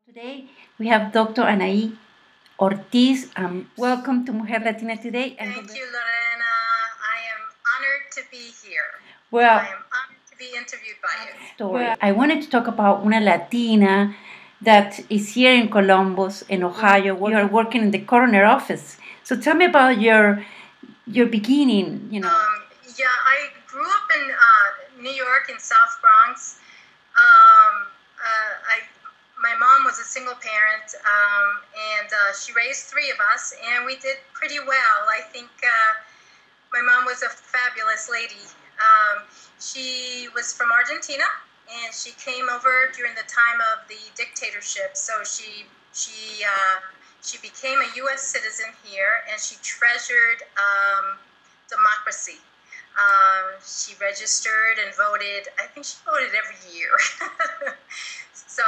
Today we have Dr. Anahi Ortiz. Welcome to Mujer Latina Today. Thank you, Lorena. I am honored to be here. Well, I am honored to be interviewed by you. Story. I wanted to talk about una Latina that is here in Columbus, in Ohio. You are working in the coroner office. So tell me about your beginning. Yeah, I grew up in New York in South Bronx. My mom was a single parent, and she raised three of us, and we did pretty well. I think my mom was a fabulous lady. She was from Argentina, and she came over during the time of the dictatorship. So she became a U.S. citizen here, and she treasured democracy. She registered and voted. I think she voted every year. So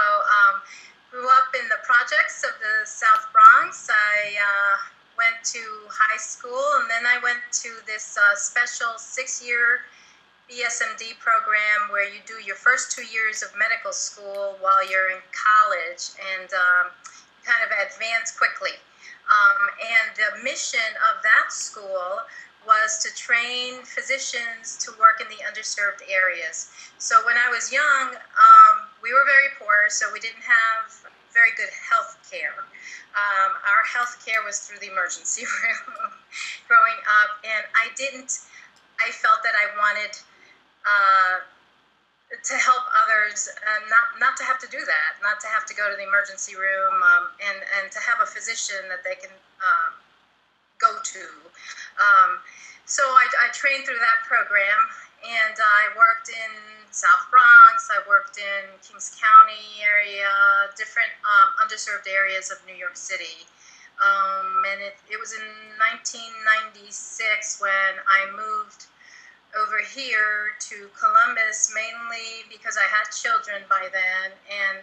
grew up in the projects of the South Bronx. I went to high school, and then I went to this special 6-year BSMD program where you do your first 2 years of medical school while you're in college, and kind of advance quickly. And the mission of that school was to train physicians to work in the underserved areas. So when I was young, we were very poor, so we didn't have very good health care. Our health care was through the emergency room growing up, and I felt that I wanted to help others, not to have to do that, not to have to go to the emergency room, and to have a physician that they can go to. So I trained through that program, and I worked in South Bronx, I worked in Kings County area, different underserved areas of New York City. And it was in 1996 when I moved over here to Columbus, mainly because I had children by then, and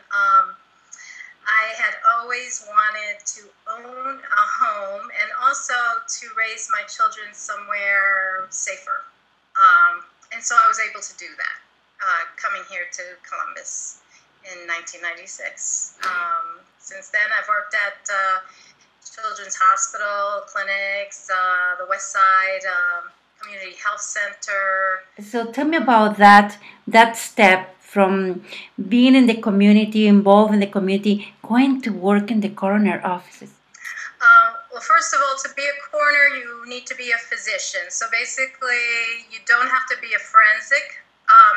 I had always wanted to own a home and also to raise my children somewhere safer. And so I was able to do that, coming here to Columbus in 1996. Since then, I've worked at Children's Hospital, clinics, the West Side Community Health Center. So tell me about that step from being in the community, involved in the community, going to work in the coroner offices. Well, first of all, to be a coroner, you need to be a physician. So basically, you don't have to be a forensic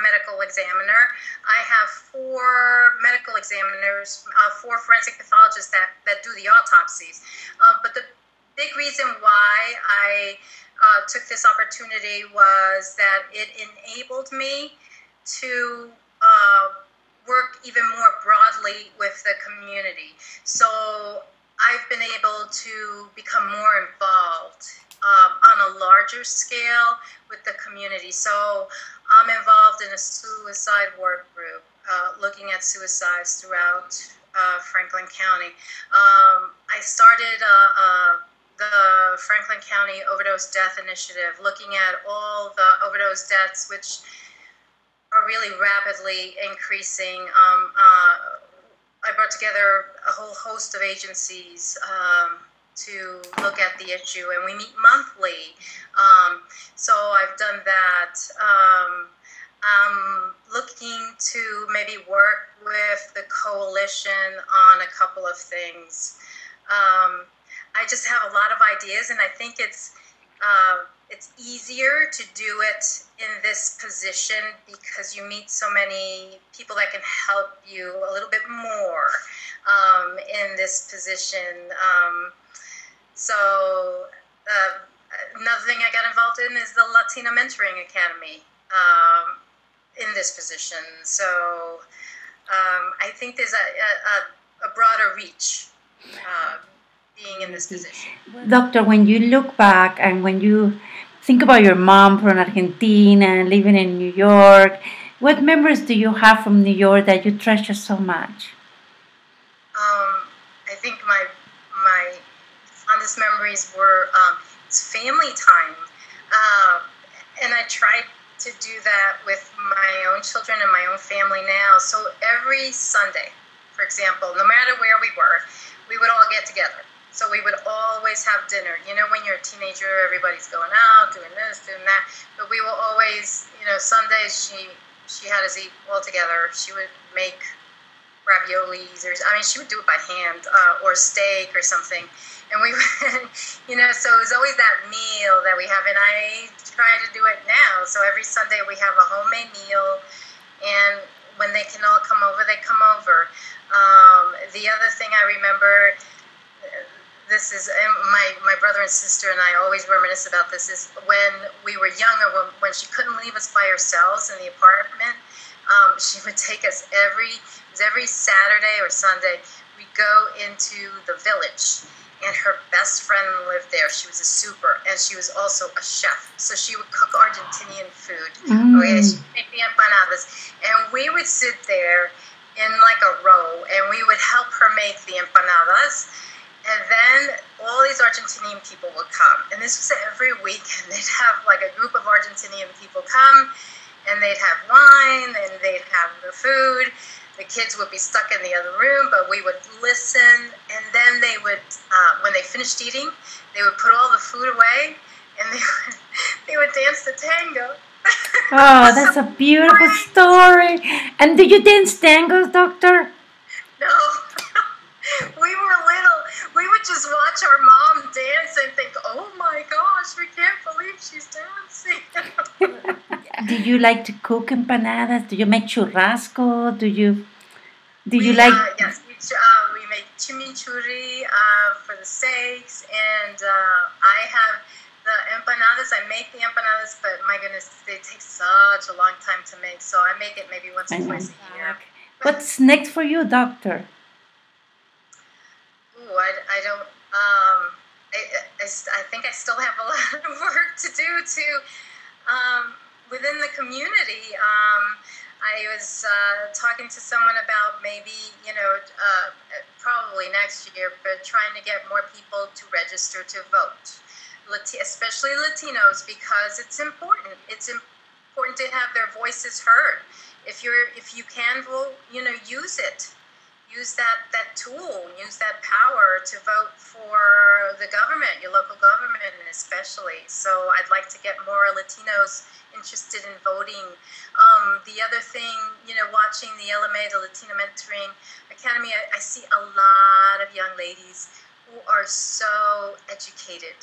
medical examiner. I have 4 medical examiners, 4 forensic pathologists that do the autopsies. But the big reason why I took this opportunity was that it enabled me to work even more broadly with the community. So I've been able to become more involved on a larger scale with the community. So I'm involved in a suicide work group, looking at suicides throughout Franklin County. I started the Franklin County Overdose Death Initiative, looking at all the overdose deaths, which are really rapidly increasing. I brought together a whole host of agencies to look at the issue, and we meet monthly. So I've done that. I'm looking to maybe work with the coalition on a couple of things. I just have a lot of ideas, and I think it's easier to do it in this position because you meet so many people that can help you a little bit more in this position. So another thing I got involved in is the Latina Mentoring Academy in this position. So I think there's a broader reach being in this position. Doctor, when you look back and when you think about your mom from Argentina, living in New York, what memories do you have from New York that you treasure so much? I think my fondest memories were family time, and I tried to do that with my own children and my own family now. So every Sunday, for example, no matter where we were, we would all get together. So we would always have dinner. You know, when you're a teenager, everybody's going out, doing this, doing that. But we will always, you know, Sundays she had us eat all together. She would make raviolis, or I mean, she would do it by hand, or steak or something. And we would, you know, so it was always that meal that we have. And I try to do it now. So every Sunday we have a homemade meal. And when they can all come over, they come over. The other thing I remember, this is my brother and sister and I always reminisce about this, is when we were younger, when she couldn't leave us by ourselves in the apartment, she would take us every Saturday or Sunday. We'd go into the village, and her best friend lived there. She was a super, and she was also a chef. So she would cook Argentinian food. Okay, she would make the empanadas, and we would sit there in like a row, and we would help her make the empanadas. And then all these Argentinian people would come. And this was every week. And they'd have like a group of Argentinian people come. And they'd have wine. And they'd have the food. The kids would be stuck in the other room. But we would listen. And then they would, when they finished eating, they would put all the food away. And they would dance the tango. Oh, that's a beautiful story. And do you dance tangos, doctor? No. We were little. We would just watch our mom dance and think, oh my gosh, we can't believe she's dancing. Do you like to cook empanadas? Do you make churrasco? Do you like? Yes, we make chimichurri for the steaks, and I have the empanadas. I make the empanadas, but my goodness, they take such a long time to make, so I make it maybe once or twice a year. What's next for you, doctor? I don't. I think I still have a lot of work to do within the community. I was talking to someone about maybe, probably next year, but trying to get more people to register to vote, especially Latinos, because it's important. It's important to have their voices heard. If you can vote, use it. Use that tool, use that power to vote for the government, your local government especially. So I'd like to get more Latinos interested in voting. The other thing, watching the LMA, the Latino Mentoring Academy, I see a lot of young ladies who are so educated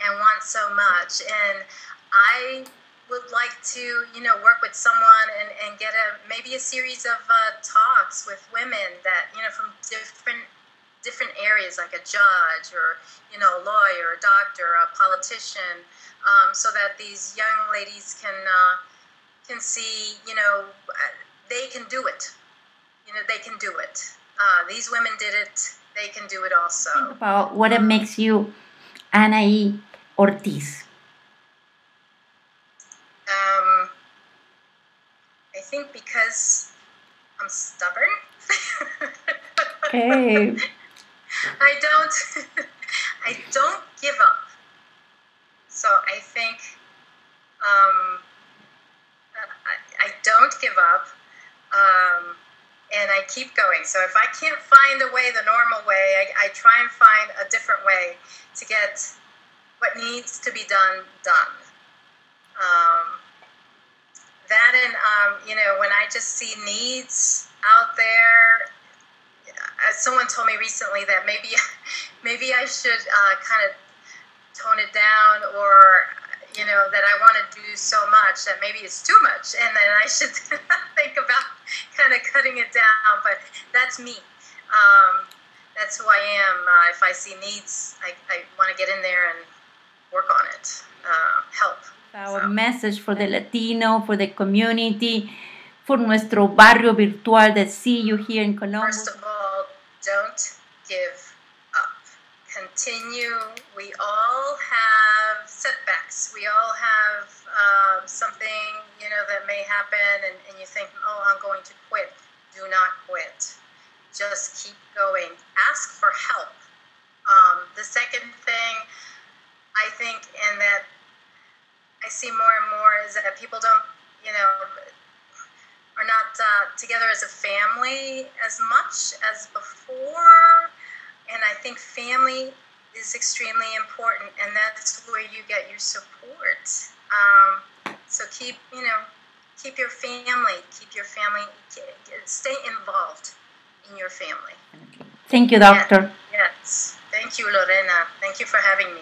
and want so much. And I would like to, work with someone and get maybe a series of talks with women that, from different areas, like a judge or, a lawyer, a doctor, a politician, so that these young ladies can see, they can do it. They can do it. These women did it. They can do it also. Think about what it makes you Anahi Ortiz. I think because I'm stubborn. Okay. I don't give up. So I think I don't give up, and I keep going. So if I can't find a way, the normal way, I try and find a different way to get what needs to be done. That and, when I just see needs out there, someone told me recently that maybe I should kind of tone it down, or, that I want to do so much that maybe it's too much, and then I should think about kind of cutting it down. But that's me. That's who I am. If I see needs, I want to get in there and work on it, help. Our message for the Latino, for the community, for nuestro barrio virtual that see you here in Columbus. First of all, don't give up. Continue. We all have setbacks. We all have something, that may happen, and you think, oh, I'm going to quit. Do not quit. Just keep going. Ask for help. The second thing, I think, and that I see more and more, is that people don't, are not together as a family as much as before. And I think family is extremely important, and that's where you get your support. So keep your family, stay involved in your family. Thank you, doctor. Yes. Thank you, Lorena. Thank you for having me.